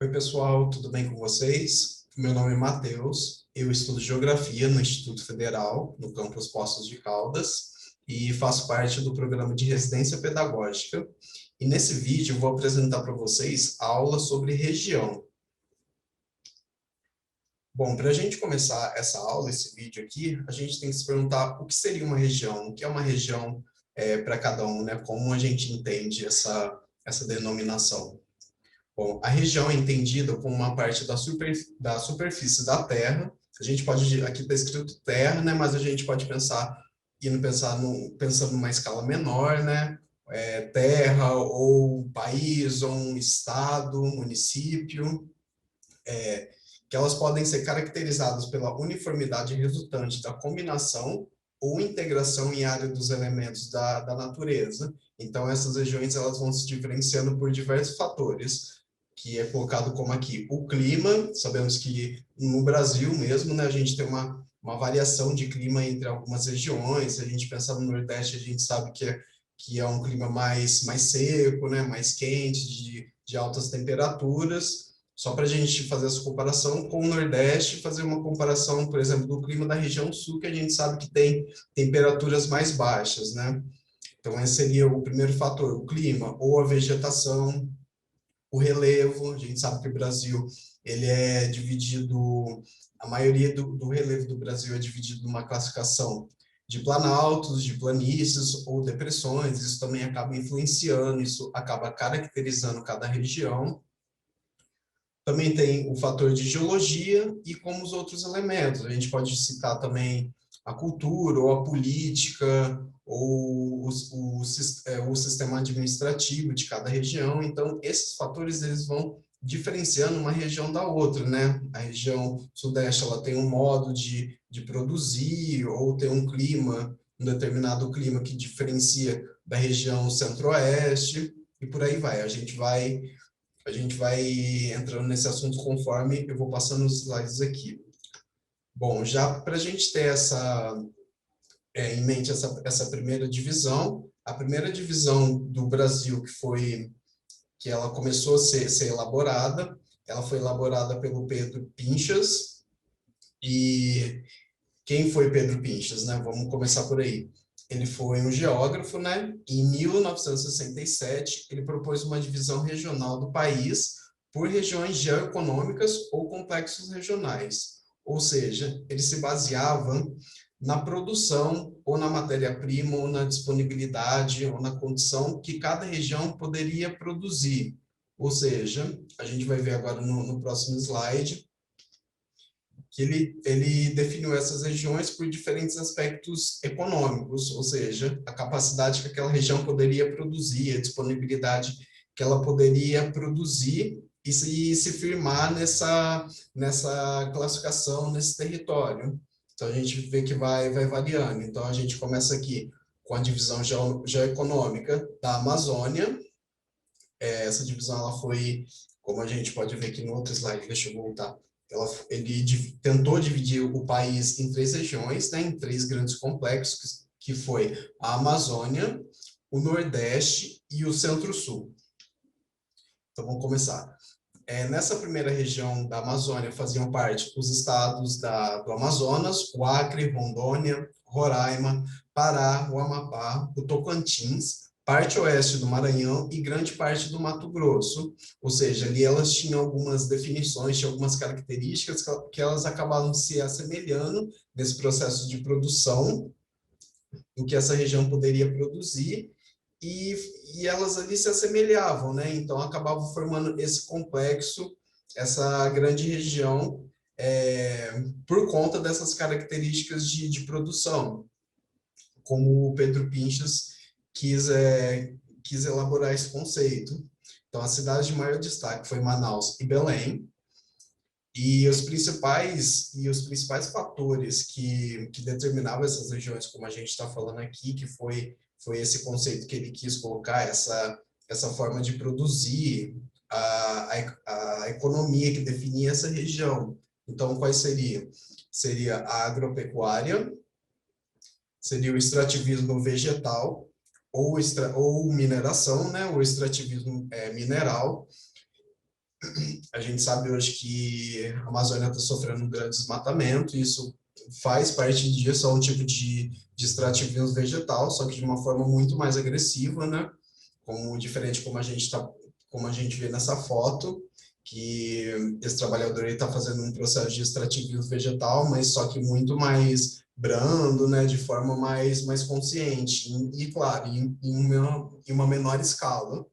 Oi, pessoal, tudo bem com vocês? Meu nome é Matheus, eu estudo Geografia no Instituto Federal, no campus Poços de Caldas, e faço parte do programa de Residência Pedagógica. E nesse vídeo eu vou apresentar para vocês a aula sobre região. Bom, para a gente começar essa aula, esse vídeo aqui, a gente tem que se perguntar o que seria uma região, o que é uma região para cada um, né? Como a gente entende essa denominação. Bom, a região é entendida como uma parte da superfície da Terra. A gente pode, aqui está escrito Terra, né? Mas a gente pode pensando numa escala menor, né? Terra ou país, ou um estado, município, que elas podem ser caracterizadas pela uniformidade resultante da combinação ou integração em área dos elementos da natureza. Então, essas regiões elas vão se diferenciando por diversos fatores, que é colocado como aqui o clima. Sabemos que no Brasil mesmo, né, a gente tem uma variação de clima entre algumas regiões. Se a gente pensar no Nordeste, a gente sabe que é um clima mais seco, né, mais quente, de altas temperaturas. Só para a gente fazer essa comparação com o Nordeste, fazer uma comparação, por exemplo, do clima da região Sul, que a gente sabe que tem temperaturas mais baixas, né? Então, esse seria o primeiro fator, o clima, ou a vegetação, o relevo. A gente sabe que o Brasil, ele é dividido, a maioria do relevo do Brasil é dividido numa classificação de planaltos, de planícies ou depressões. Isso também acaba influenciando, isso acaba caracterizando cada região. Também tem o fator de geologia e como os outros elementos. A gente pode citar também a cultura, ou a política, ou o sistema administrativo de cada região. Então, esses fatores eles vão diferenciando uma região da outra, né? A região sudeste ela tem um modo de produzir, ou tem um clima, um determinado clima que diferencia da região centro-oeste, e por aí vai. A gente vai entrando nesse assunto conforme eu vou passando os slides aqui. Bom, já para a gente ter em mente essa primeira divisão, a primeira divisão do Brasil que ela começou a ser elaborada, ela foi elaborada pelo Pedro Pinchas. E quem foi Pedro Pinchas, né? Vamos começar por aí. Ele foi um geógrafo, né? Em 1967, ele propôs uma divisão regional do país por regiões geoeconômicas ou complexos regionais. Ou seja, ele se baseava na produção, ou na matéria-prima, ou na disponibilidade, ou na condição que cada região poderia produzir. Ou seja, a gente vai ver agora no próximo slide, que ele definiu essas regiões por diferentes aspectos econômicos, ou seja, a capacidade que aquela região poderia produzir, a disponibilidade que ela poderia produzir e se firmar nessa classificação, nesse território. Então, a gente vê que vai variando. Então, a gente começa aqui com a divisão geoeconômica da Amazônia. Essa divisão ela foi, como a gente pode ver aqui no outro slide, deixa eu voltar, ele tentou dividir o país em três regiões, né, em três grandes complexos, que foi a Amazônia, o Nordeste e o Centro-Sul. Então, vamos começar. Nessa primeira região da Amazônia faziam parte os estados do Amazonas, o Acre, Rondônia, Roraima, Pará, o Amapá, o Tocantins, parte oeste do Maranhão e grande parte do Mato Grosso. Ou seja, ali elas tinham algumas definições, tinham algumas características que elas acabavam se assemelhando nesse processo de produção, do que essa região poderia produzir, e elas ali se assemelhavam, né? Então acabavam formando esse complexo, essa grande região, por conta dessas características de produção, como o Pedro Pinchas quis elaborar esse conceito. Então, a cidade de maior destaque foi Manaus e Belém, e os principais fatores que determinavam essas regiões, como a gente está falando aqui, que foi esse conceito que ele quis colocar, essa forma de produzir, a economia que definia essa região. Então, quais seriam? Seria a agropecuária, seria o extrativismo vegetal, ou mineração, né, o extrativismo mineral, A gente sabe hoje que a Amazônia está sofrendo um grande desmatamento, e isso faz parte disso, é um tipo de extrativismo vegetal, só que de uma forma muito mais agressiva, né? Como diferente como a gente vê nessa foto, que esse trabalhador está fazendo um processo de extrativismo vegetal, mas só que muito mais brando, né, de forma mais consciente, e claro, em uma menor escala.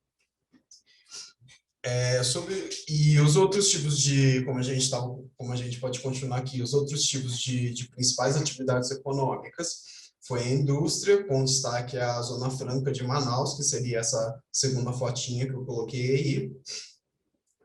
E os outros tipos de, como a gente pode continuar aqui, os outros tipos de principais atividades econômicas foi a indústria, com destaque à Zona Franca de Manaus, que seria essa segunda fotinha que eu coloquei aí.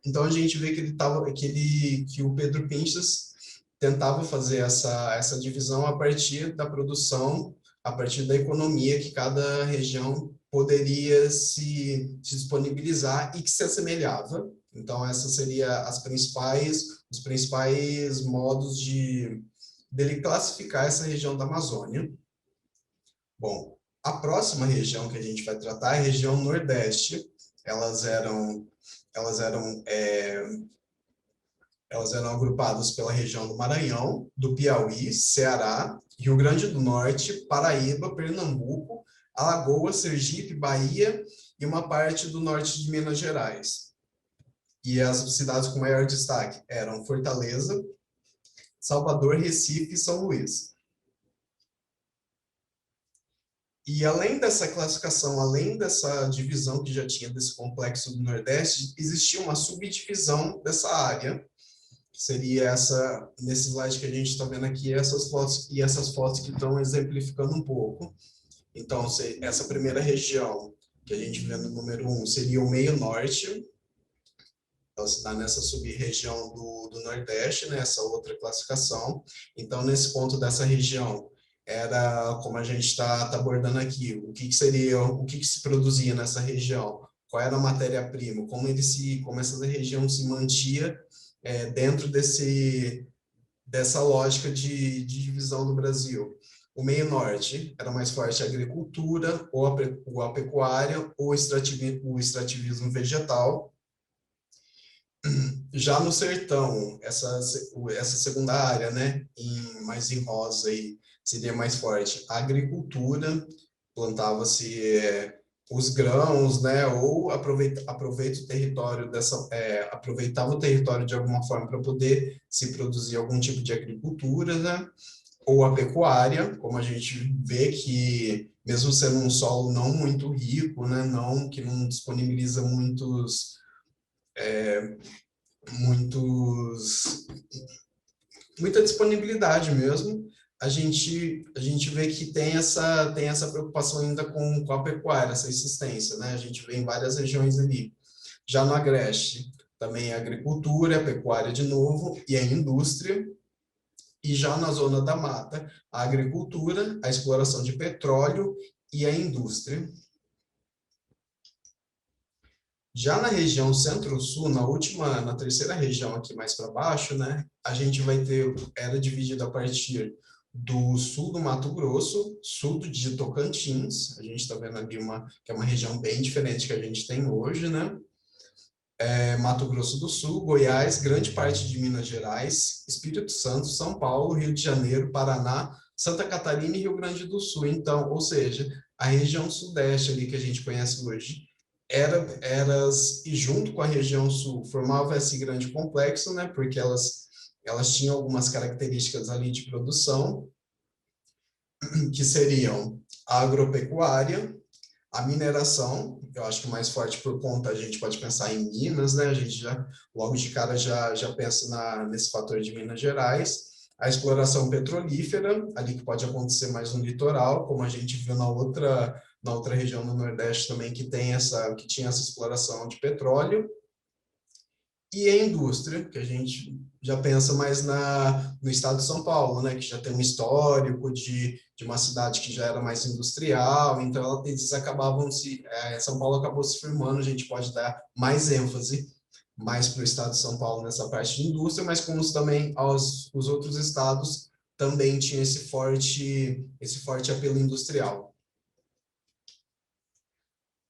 Então a gente vê que o Pedro Pinchas tentava fazer essa divisão a partir da produção, a partir da economia que cada região poderia se disponibilizar e que se assemelhava. Então essas seriam os principais modos de dele classificar essa região da Amazônia. Bom, a próxima região que a gente vai tratar é a região Nordeste. Elas eram elas eram é, elas eram agrupadas pela região do Maranhão, do Piauí, Ceará, Rio Grande do Norte, Paraíba, Pernambuco, Alagoas, Sergipe, Bahia e uma parte do norte de Minas Gerais. E as cidades com maior destaque eram Fortaleza, Salvador, Recife e São Luís. E além dessa classificação, além dessa divisão que já tinha desse complexo do Nordeste, existia uma subdivisão dessa área, que seria nesse slide que a gente está vendo aqui, essas fotos que estão exemplificando um pouco. Então, essa primeira região que a gente vê no número 1 seria o meio norte, ela está nessa sub-região do Nordeste, né, essa outra classificação. Então, nesse ponto dessa região, era como a gente está abordando aqui, o que se produzia nessa região, qual era a matéria-prima, como essa região se mantia dentro dessa lógica de divisão do Brasil. O meio norte era mais forte a agricultura, ou a pecuária, ou o extrativismo vegetal. Já no sertão, essa segunda área, né, mais em rosa, aí, seria mais forte a agricultura, plantava-se os grãos, né, ou aproveita o território aproveitava o território de alguma forma para poder se produzir algum tipo de agricultura, né, ou a pecuária, como a gente vê que mesmo sendo um solo não muito rico, né, que não disponibiliza muitos muita disponibilidade mesmo, a gente vê que tem essa preocupação ainda com a pecuária, essa existência, né? A gente vê em várias regiões ali. Já no Agreste, também a agricultura, a pecuária de novo e a indústria. E já na zona da mata, a agricultura, a exploração de petróleo e a indústria. Já na região Centro-Sul, na terceira região aqui mais para baixo, né, a gente era dividido a partir do sul do Mato Grosso, sul de Tocantins, a gente está vendo ali que é uma região bem diferente que a gente tem hoje, né, Mato Grosso do Sul, Goiás, grande parte de Minas Gerais, Espírito Santo, São Paulo, Rio de Janeiro, Paraná, Santa Catarina e Rio Grande do Sul. Então, ou seja, a região sudeste ali que a gente conhece hoje, e junto com a região sul, formava esse grande complexo, né, porque elas tinham algumas características ali de produção, que seriam a agropecuária, a mineração, eu acho que mais forte por conta, a gente pode pensar em Minas, né? A gente logo de cara, já pensa nesse fator de Minas Gerais. A exploração petrolífera, ali que pode acontecer mais no litoral, como a gente viu na outra região do Nordeste também, que tinha essa exploração de petróleo. E a indústria, que a gente já pensa mais no estado de São Paulo, né, que já tem um histórico de uma cidade que já era mais industrial, então eles São Paulo acabou se firmando, a gente pode dar mais ênfase mais para o estado de São Paulo nessa parte de indústria, mas como também os outros estados também tinham esse forte apelo industrial.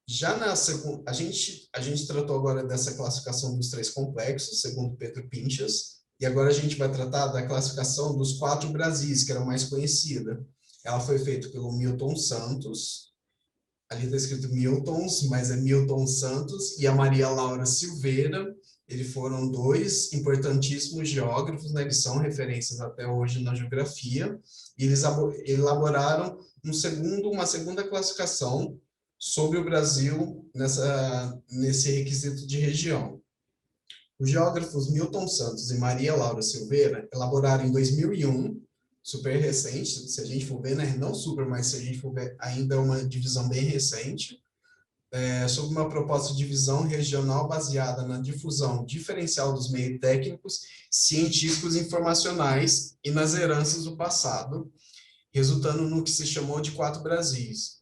Já na segunda, a gente tratou agora dessa classificação dos três complexos, segundo Pedro Pinchas, e agora a gente vai tratar da classificação dos quatro Brasis, que era a mais conhecida. Ela foi feita pelo Milton Santos, ali está escrito Miltons, mas é Milton Santos, e a Maria Laura Silveira. Eles foram dois importantíssimos geógrafos, né? Eles são referências até hoje na geografia, e eles elaboraram uma segunda classificação sobre o Brasil nesse requisito de região. Os geógrafos Milton Santos e Maria Laura Silveira elaboraram em 2001, super recente, se a gente for ver, né? Não super, mas se a gente for ver, ainda é uma divisão bem recente, sobre uma proposta de divisão regional baseada na difusão diferencial dos meios técnicos, científicos e informacionais e nas heranças do passado, resultando no que se chamou de quatro Brasis.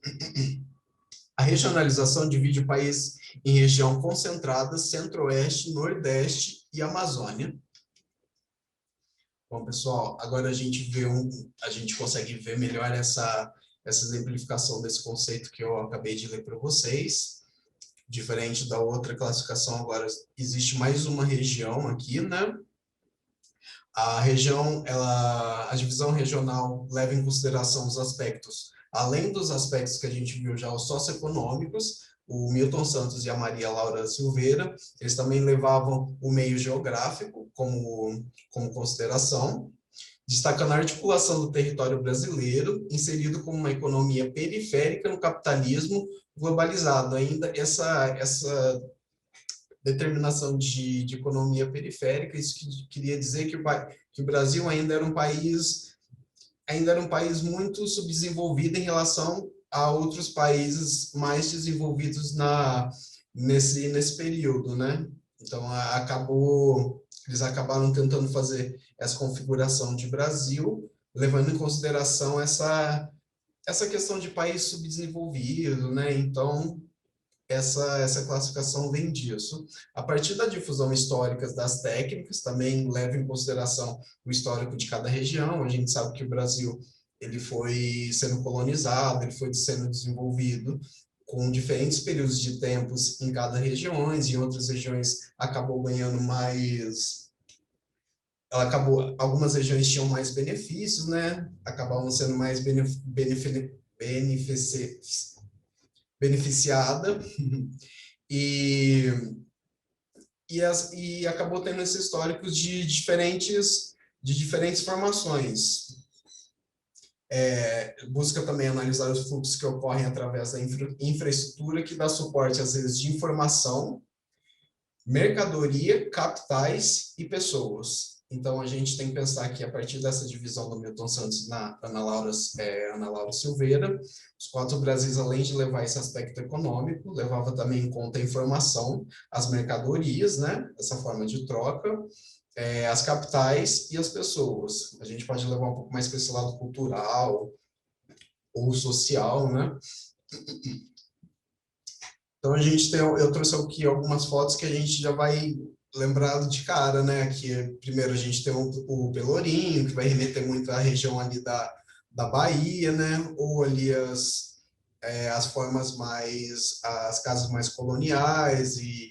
A regionalização divide o país em região concentrada, centro-oeste, nordeste e Amazônia. Bom, pessoal, agora a gente consegue ver melhor essa exemplificação desse conceito que eu acabei de ler para vocês. Diferente da outra classificação, agora existe mais uma região aqui, né? A divisão regional leva em consideração os aspectos, além dos aspectos que a gente viu já, os socioeconômicos. O Milton Santos e a Maria Laura Silveira, eles também levavam o meio geográfico como consideração, destacando a articulação do território brasileiro, inserido como uma economia periférica no capitalismo globalizado. Ainda essa determinação de economia periférica, isso queria dizer que o Brasil ainda era um país muito subdesenvolvido em relação a outros países mais desenvolvidos nesse período, né? Então, eles acabaram tentando fazer essa configuração de Brasil, levando em consideração essa questão de país subdesenvolvido, né? Então, essa classificação vem disso. A partir da difusão histórica das técnicas, também leva em consideração o histórico de cada região. A gente sabe que o Brasil ele foi sendo colonizado, ele foi sendo desenvolvido com diferentes períodos de tempos em cada região, e em outras regiões acabou ganhando mais... algumas regiões tinham mais benefícios, né? Acabavam sendo mais beneficiada, e, e acabou tendo esses históricos de diferentes formações. Busca também analisar os fluxos que ocorrem através da infraestrutura que dá suporte às redes de informação, mercadoria, capitais e pessoas. Então, a gente tem que pensar que, a partir dessa divisão do Milton Santos na Ana Laura Silveira, os quatro Brasis, além de levar esse aspecto econômico, levava também em conta a informação, as mercadorias, né, essa forma de troca, as capitais e as pessoas. A gente pode levar um pouco mais para esse lado cultural ou social, né? Então, eu trouxe aqui algumas fotos que a gente já vai lembrado de cara, né? Que primeiro a gente tem o Pelourinho, que vai remeter muito à região ali da Bahia, né? Ou ali as formas as casas mais coloniais e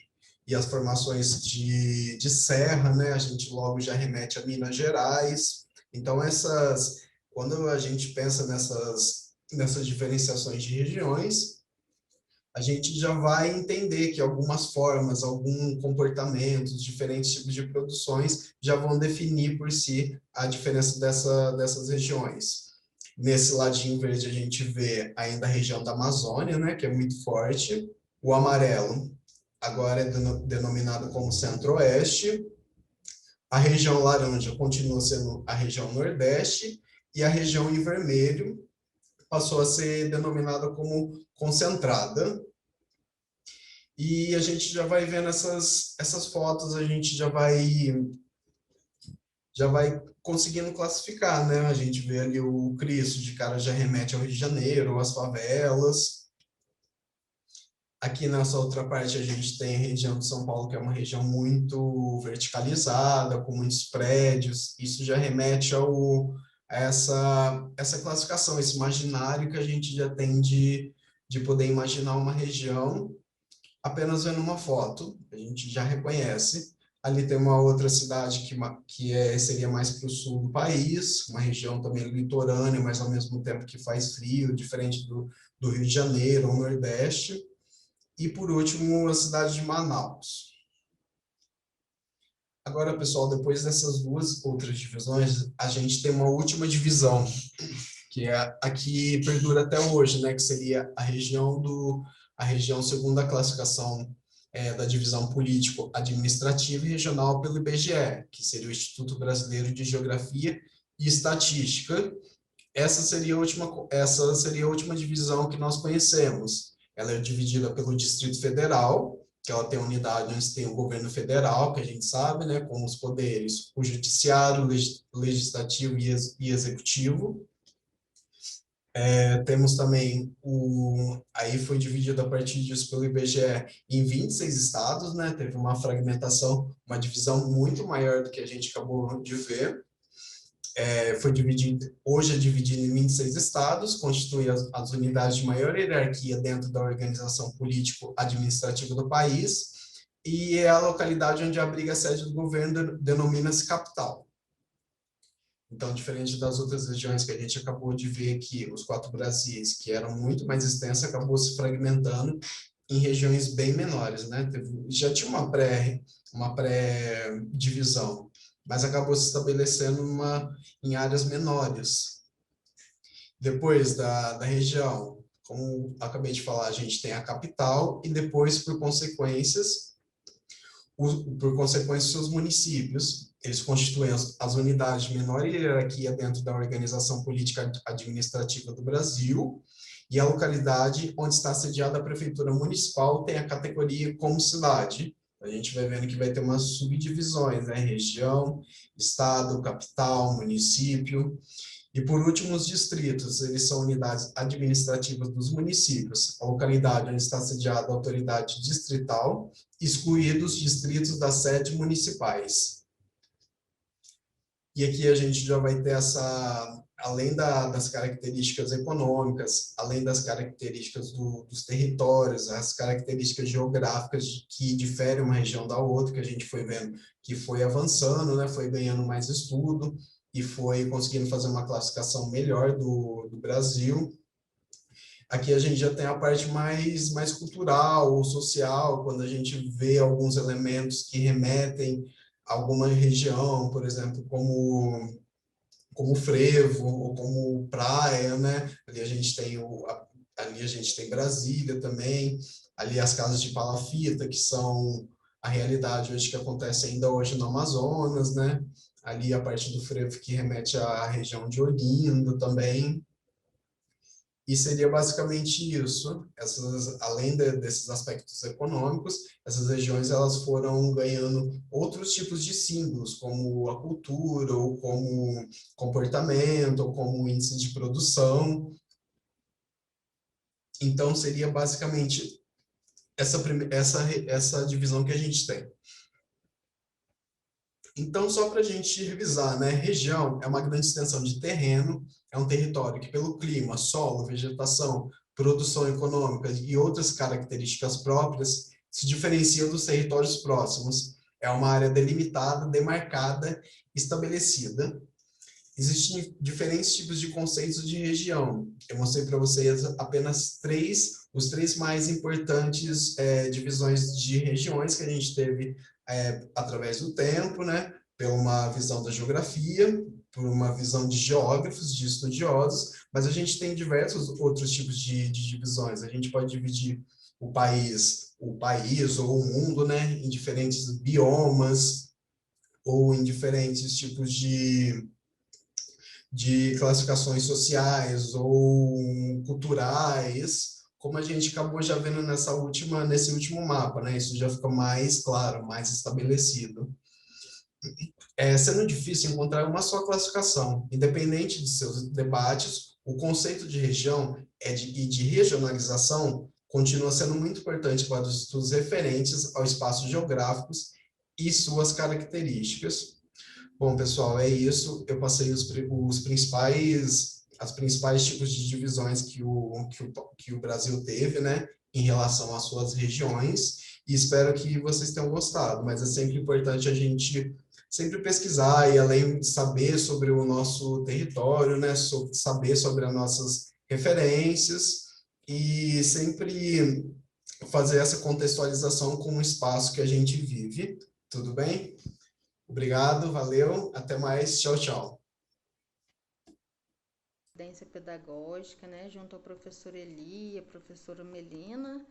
as formações de serra, né? A gente logo já remete a Minas Gerais. Então, quando a gente pensa nessas diferenciações de regiões, a gente já vai entender que algumas formas, algum comportamento, diferentes tipos de produções já vão definir por si a diferença dessas regiões. Nesse ladinho verde a gente vê ainda a região da Amazônia, né, que é muito forte. O amarelo agora é denominado como Centro-Oeste. A região laranja continua sendo a região Nordeste e a região em vermelho passou a ser denominada como Concentrada. E a gente já vai vendo essas fotos, a gente já vai conseguindo classificar, né? A gente vê ali o Cristo, de cara já remete ao Rio de Janeiro, as favelas. Aqui nessa outra parte a gente tem a região de São Paulo, que é uma região muito verticalizada, com muitos prédios. Isso já remete a essa classificação, esse imaginário que a gente já tem de de poder imaginar uma região apenas vendo uma foto, a gente já reconhece. Ali tem uma outra cidade seria mais para o sul do país, uma região também litorânea, mas ao mesmo tempo que faz frio, diferente do Rio de Janeiro ou Nordeste. E, por último, a cidade de Manaus. Agora, pessoal, depois dessas duas outras divisões, a gente tem uma última divisão, que é a que perdura até hoje, né? Que seria a região segundo a classificação da divisão político-administrativa e regional pelo IBGE, que seria o Instituto Brasileiro de Geografia e Estatística. Essa seria a última divisão que nós conhecemos. Ela é dividida pelo Distrito Federal, que ela tem a unidade onde tem o governo federal, que a gente sabe, né, com os poderes, o judiciário, legislativo e executivo. Temos também aí foi dividido a partir disso pelo IBGE em 26 estados, né? Teve uma fragmentação, uma divisão muito maior do que a gente acabou de ver. Hoje é dividido em 26 estados, constitui as unidades de maior hierarquia dentro da organização político-administrativa do país, e é a localidade onde abriga a sede do governo denomina-se capital. Então, diferente das outras regiões que a gente acabou de ver aqui, os 4 Brasis, que eram muito mais extensas, acabou se fragmentando em regiões bem menores, né? Já tinha uma pré-divisão, mas acabou se estabelecendo em áreas menores. Depois da região, como acabei de falar, a gente tem a capital e depois, por consequência, os municípios. Eles constituem as unidades de menor hierarquia dentro da organização política administrativa do Brasil, e a localidade onde está sediada a prefeitura municipal tem a categoria como cidade. A gente vai vendo que vai ter umas subdivisões, né? Região, estado, capital, município. E, por último, os distritos, eles são unidades administrativas dos municípios, a localidade onde está sediada a autoridade distrital, excluídos distritos das sedes municipais. E aqui a gente já vai ter além das características econômicas, além das características dos territórios, as características geográficas que diferem uma região da outra, que a gente foi vendo que foi avançando, né, foi ganhando mais estudo e foi conseguindo fazer uma classificação melhor do Brasil. Aqui a gente já tem a parte mais cultural ou social, quando a gente vê alguns elementos que remetem a alguma região, por exemplo, como frevo ou como praia, né? Ali a gente tem Brasília também, ali as casas de palafita, que são a realidade hoje que acontece ainda hoje no Amazonas, né? Ali a parte do frevo que remete à região de Olinda também. E seria basicamente isso. Além desses aspectos econômicos, essas regiões elas foram ganhando outros tipos de símbolos, como a cultura, ou como comportamento, ou como índice de produção. Então, seria basicamente essa divisão que a gente tem. Então, só para a gente revisar, né? Região é uma grande extensão de terreno, é um território que, pelo clima, solo, vegetação, produção econômica e outras características próprias, se diferencia dos territórios próximos. É uma área delimitada, demarcada, estabelecida. Existem diferentes tipos de conceitos de região. Eu mostrei para vocês apenas os três mais importantes divisões de regiões que a gente teve através do tempo, né? Por uma visão da geografia, por uma visão de geógrafos, de estudiosos, mas a gente tem diversos outros tipos de divisões. A gente pode dividir o país ou o mundo, né? Em diferentes biomas ou em diferentes tipos de classificações sociais ou culturais, como a gente acabou já vendo nesse último mapa, né? Isso já fica mais claro, mais estabelecido. Sendo difícil encontrar uma só classificação, independente de seus debates, o conceito de região e de regionalização continua sendo muito importante para os estudos referentes aos espaços geográficos e suas características. Bom, pessoal, é isso. Eu passei os principais as principais tipos de divisões que o Brasil teve, né, em relação às suas regiões, e espero que vocês tenham gostado, mas é sempre importante a gente sempre pesquisar e além de saber sobre o nosso território, né, saber sobre as nossas referências e sempre fazer essa contextualização com o espaço que a gente vive. Tudo bem? Obrigado, valeu, até mais, tchau, tchau. Residência pedagógica, né, junto ao professor Eli e a professora Melina,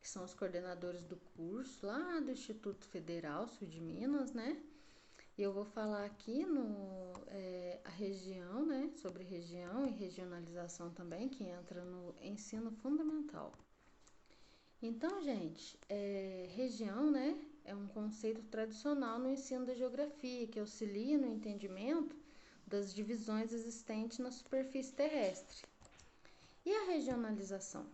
que são os coordenadores do curso lá do Instituto Federal Sul de Minas, né? E eu vou falar aqui a região, né, sobre região e regionalização também, que entra no ensino fundamental. Então, gente, região, né, é um conceito tradicional no ensino da geografia que auxilia no entendimento das divisões existentes na superfície terrestre. E a regionalização?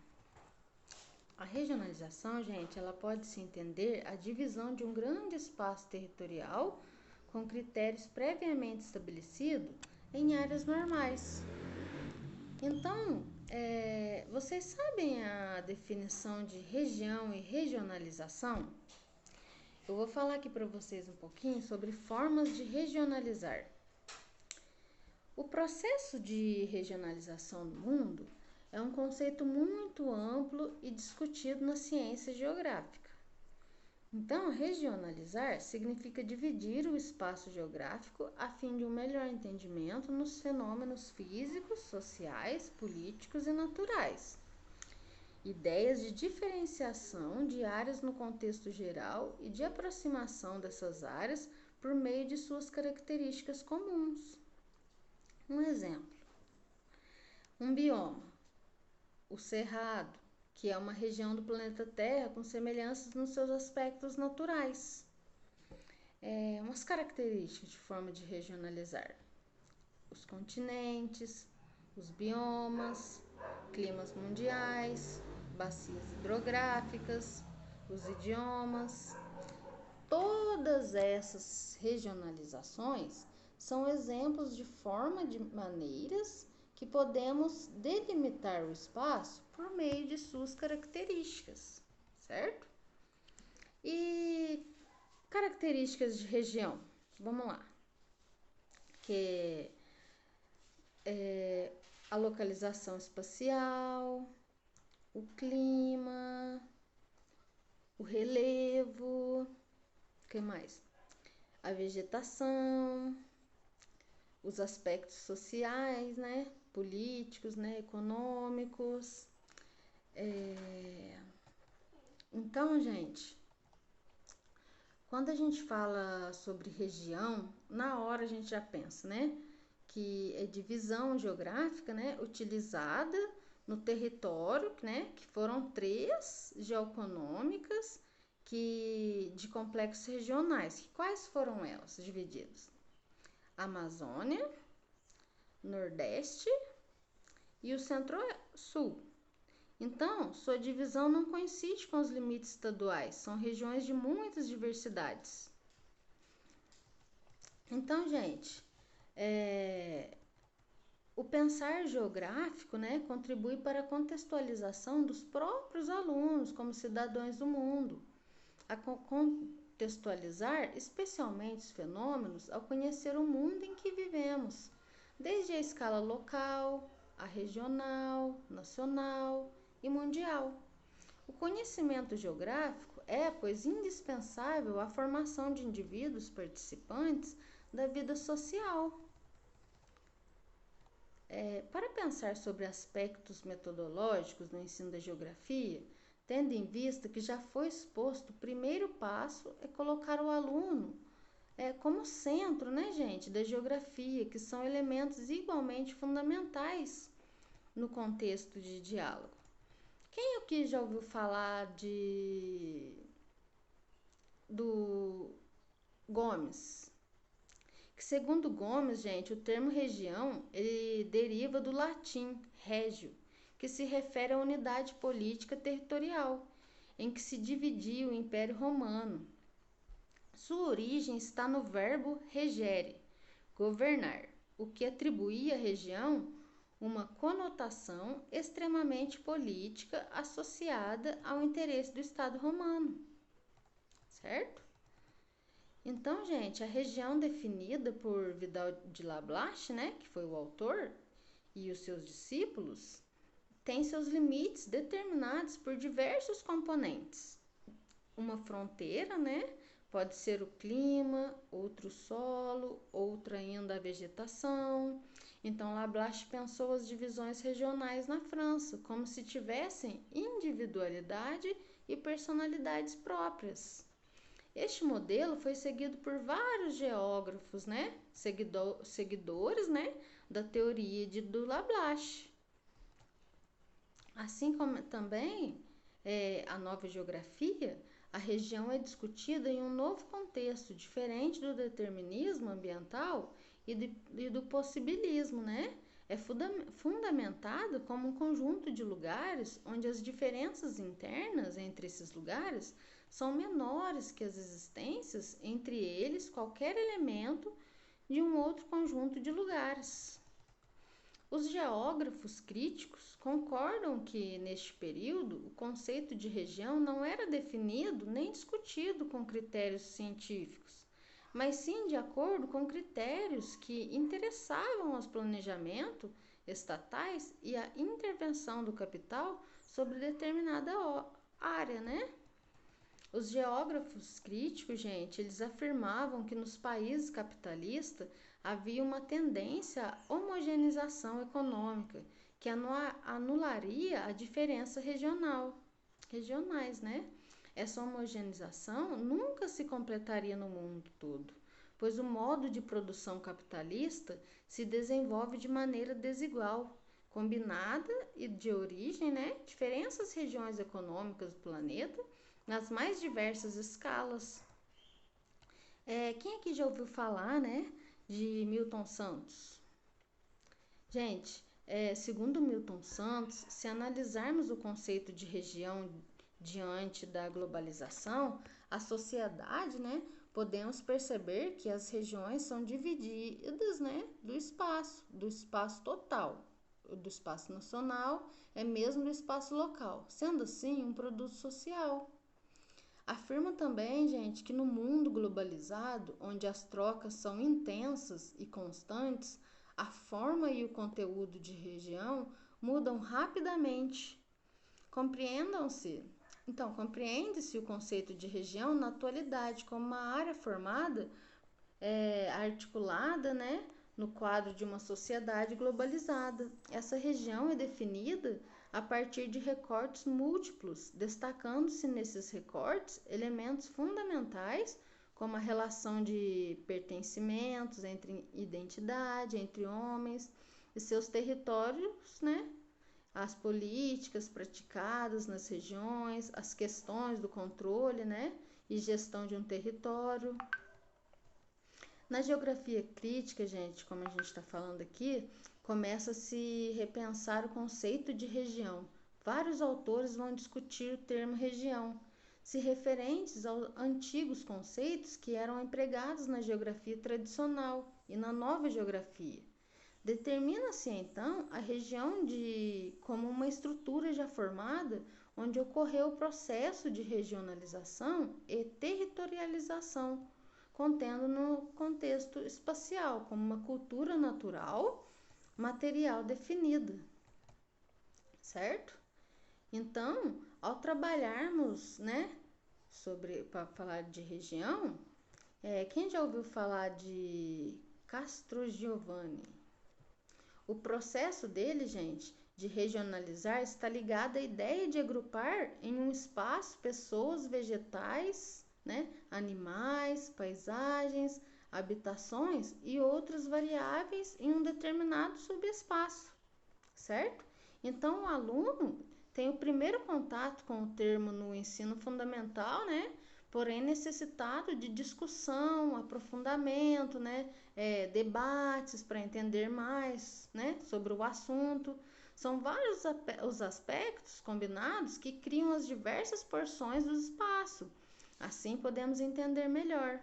A regionalização, gente, ela pode se entender a divisão de um grande espaço territorial com critérios previamente estabelecidos em áreas normais. Então, vocês sabem a definição de região e regionalização? Eu vou falar aqui para vocês um pouquinho sobre formas de regionalizar. O processo de regionalização do mundo é um conceito muito amplo e discutido na ciência geográfica. Então, regionalizar significa dividir o espaço geográfico a fim de um melhor entendimento nos fenômenos físicos, sociais, políticos e naturais. Ideias de diferenciação de áreas no contexto geral e de aproximação dessas áreas por meio de suas características comuns. Um exemplo: um bioma, o Cerrado, que é uma região do planeta Terra com semelhanças nos seus aspectos naturais. Umas características de forma de regionalizar: os continentes, os biomas, climas mundiais, bacias hidrográficas, os idiomas. Todas essas regionalizações são exemplos de forma de maneiras que podemos delimitar o espaço por meio de suas características, certo? E características de região, vamos lá, que é a localização espacial, o clima, o relevo, o que mais? A vegetação, os aspectos sociais, né? Políticos, né? Econômicos. Então, gente, quando a gente fala sobre região, na hora a gente já pensa, né? Que é divisão geográfica, né? Utilizada no território, né? Que foram três geoeconômicas de complexos regionais. Quais foram elas divididas? Amazônia, Nordeste e o Centro-Sul. Então, sua divisão não coincide com os limites estaduais, são regiões de muitas diversidades. Então, gente, o pensar geográfico, né, contribui para a contextualização dos próprios alunos como cidadãos do mundo, a contextualizar especialmente os fenômenos ao conhecer o mundo em que vivemos, desde a escala local, a regional, nacional e mundial. O conhecimento geográfico é, pois, indispensável à formação de indivíduos participantes da vida social. Para pensar sobre aspectos metodológicos no ensino da geografia, tendo em vista que já foi exposto, o primeiro passo é colocar o aluno como centro, né, gente, da geografia, que são elementos igualmente fundamentais no contexto de diálogo. Quem aqui já ouviu falar do Gomes? Que segundo Gomes, gente, o termo região ele deriva do latim regio, que se refere à unidade política territorial, em que se dividia o Império Romano. Sua origem está no verbo regere, governar, o que atribuía à região uma conotação extremamente política associada ao interesse do Estado romano, certo? Então, gente, a região definida por Vidal de Lablache, né, que foi o autor, e os seus discípulos, tem seus limites determinados por diversos componentes. Uma fronteira, né, pode ser o clima, outro solo, outra ainda a vegetação. Então, Lablache pensou as divisões regionais na França como se tivessem individualidade e personalidades próprias. Este modelo foi seguido por vários geógrafos, né, seguidores, né, da teoria do Lablache. Assim como também a nova geografia, a região é discutida em um novo contexto, diferente do determinismo ambiental e do possibilismo, né? É fundamentado como um conjunto de lugares onde as diferenças internas entre esses lugares são menores que as existências entre eles qualquer elemento de um outro conjunto de lugares. Os geógrafos críticos concordam que, neste período, o conceito de região não era definido nem discutido com critérios científicos, mas sim de acordo com critérios que interessavam aos planejamentos estatais e a intervenção do capital sobre determinada área, né? Os geógrafos críticos, gente, eles afirmavam que nos países capitalistas havia uma tendência à homogeneização econômica que anularia a diferença regionais, né? Essa homogeneização nunca se completaria no mundo todo, pois o modo de produção capitalista se desenvolve de maneira desigual, combinada e de origem, né? Diferentes regiões econômicas do planeta nas mais diversas escalas. Quem aqui já ouviu falar, né, de Milton Santos? Gente, segundo Milton Santos, se analisarmos o conceito de região diante da globalização, a sociedade, né, podemos perceber que as regiões são divididas, né, do espaço total, do espaço nacional, mesmo do espaço local, sendo assim um produto social. Afirma também, gente, que no mundo globalizado, onde as trocas são intensas e constantes, a forma e o conteúdo de região mudam rapidamente. Compreende-se o conceito de região na atualidade como uma área formada, articulada, né, no quadro de uma sociedade globalizada. Essa região é definida a partir de recortes múltiplos, destacando-se nesses recortes elementos fundamentais como a relação de pertencimentos entre identidade, entre homens e seus territórios, né? As políticas praticadas nas regiões, as questões do controle, né? E gestão de um território. Na geografia crítica, gente, como a gente está falando aqui, começa a se repensar o conceito de região. Vários autores vão discutir o termo região, se referentes aos antigos conceitos que eram empregados na geografia tradicional e na nova geografia. Determina-se então a região como uma estrutura já formada onde ocorreu o processo de regionalização e territorialização, contendo no contexto espacial, como uma cultura natural, material definida, certo? Então, ao trabalharmos, né, para falar de região, quem já ouviu falar de Castrogiovanni? O processo dele, gente, de regionalizar está ligado à ideia de agrupar em um espaço pessoas, vegetais, né, animais, paisagens, habitações e outras variáveis em um determinado subespaço, certo? Então, o aluno tem o primeiro contato com o termo no ensino fundamental, né? Porém necessitado de discussão, aprofundamento, né? Debates para entender mais, né? Sobre o assunto. São vários os aspectos combinados que criam as diversas porções do espaço. Assim podemos entender melhor.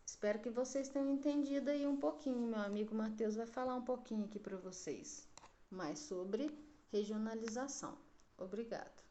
Espero que vocês tenham entendido aí um pouquinho. Meu amigo Matheus vai falar um pouquinho aqui para vocês. mais sobre regionalização. Obrigada.